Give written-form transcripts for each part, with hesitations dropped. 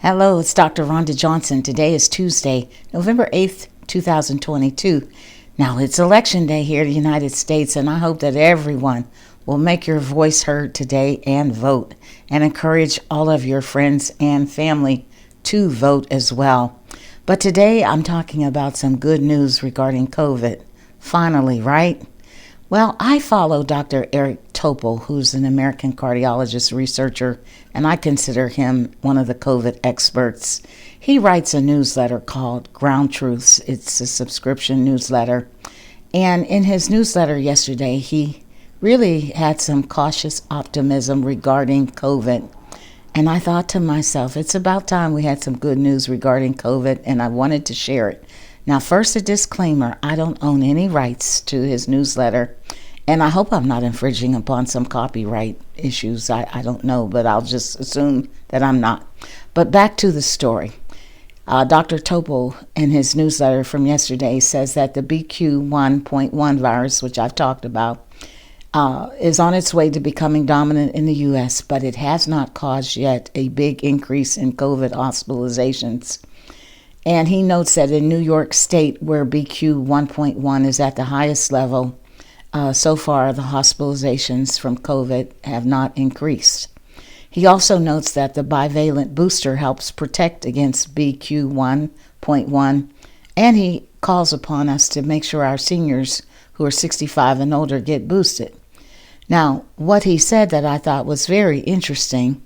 Hello, it's Dr. Rhonda Johnson. Today is Tuesday, November 8th, 2022. Now, it's election day here in the United States, and I hope that everyone will make your voice heard today and vote, and encourage all of your friends and family to vote as well. But today, I'm talking about some good news regarding COVID. Finally, right? Well, I follow Dr. Eric Topol, who's an American cardiologist researcher, and I consider him one of the COVID experts. He writes a newsletter called Ground Truths. It's a subscription newsletter. And in his newsletter yesterday, he really had some cautious optimism regarding COVID. And I thought to myself, it's about time we had some good news regarding COVID, and I wanted to share it. Now, first, a disclaimer. I don't own any rights to his newsletter, and I hope I'm not infringing upon some copyright issues. I don't know, but I'll just assume that I'm not. But back to the story. Dr. Topol, in his newsletter from yesterday, says that the BQ.1.1 virus, which I've talked about, is on its way to becoming dominant in the U.S., but it has not caused yet a big increase in COVID hospitalizations. And he notes that in New York State, where BQ.1.1 is at the highest level, so far the hospitalizations from COVID have not increased. He also notes that the bivalent booster helps protect against BQ.1.1, and he calls upon us to make sure our seniors who are 65 and older get boosted. Now, what he said that I thought was very interesting,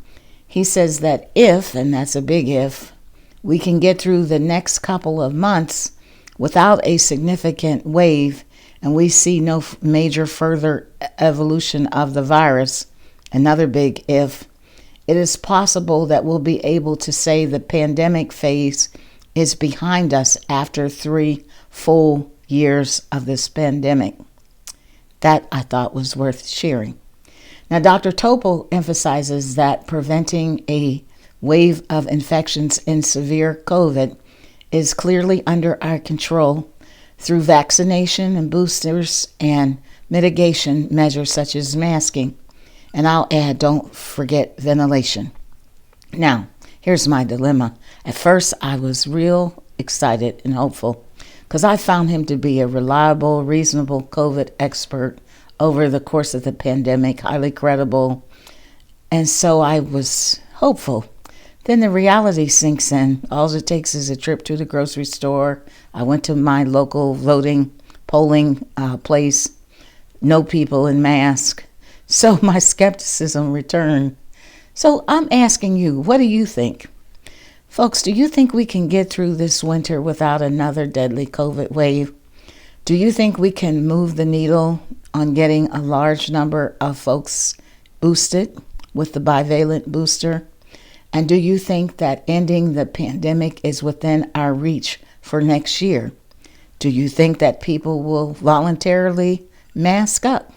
he says that if, and that's a big if, we can get through the next couple of months without a significant wave and we see no major further evolution of the virus, another big if, it is possible that we'll be able to say the pandemic phase is behind us after 3 full years of this pandemic. That I thought was worth sharing. Now, Dr. Topol emphasizes that preventing a wave of infections in severe COVID is clearly under our control through vaccination and boosters and mitigation measures such as masking. And I'll add, don't forget ventilation. Now, here's my dilemma. At first, I was real excited and hopeful because I found him to be a reliable, reasonable COVID expert over the course of the pandemic, highly credible. And so I was hopeful. Then the reality sinks in. All it takes is a trip to the grocery store. I went to my local polling place. No people in mask. So my skepticism returned. So I'm asking you, what do you think? Folks, do you think we can get through this winter without another deadly COVID wave? Do you think we can move the needle on getting a large number of folks boosted with the bivalent booster? And do you think that ending the pandemic is within our reach for next year? Do you think that people will voluntarily mask up?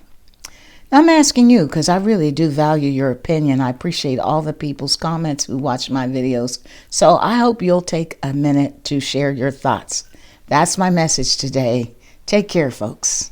I'm asking you because I really do value your opinion. I appreciate all the people's comments who watch my videos. So I hope you'll take a minute to share your thoughts. That's my message today. Take care, folks.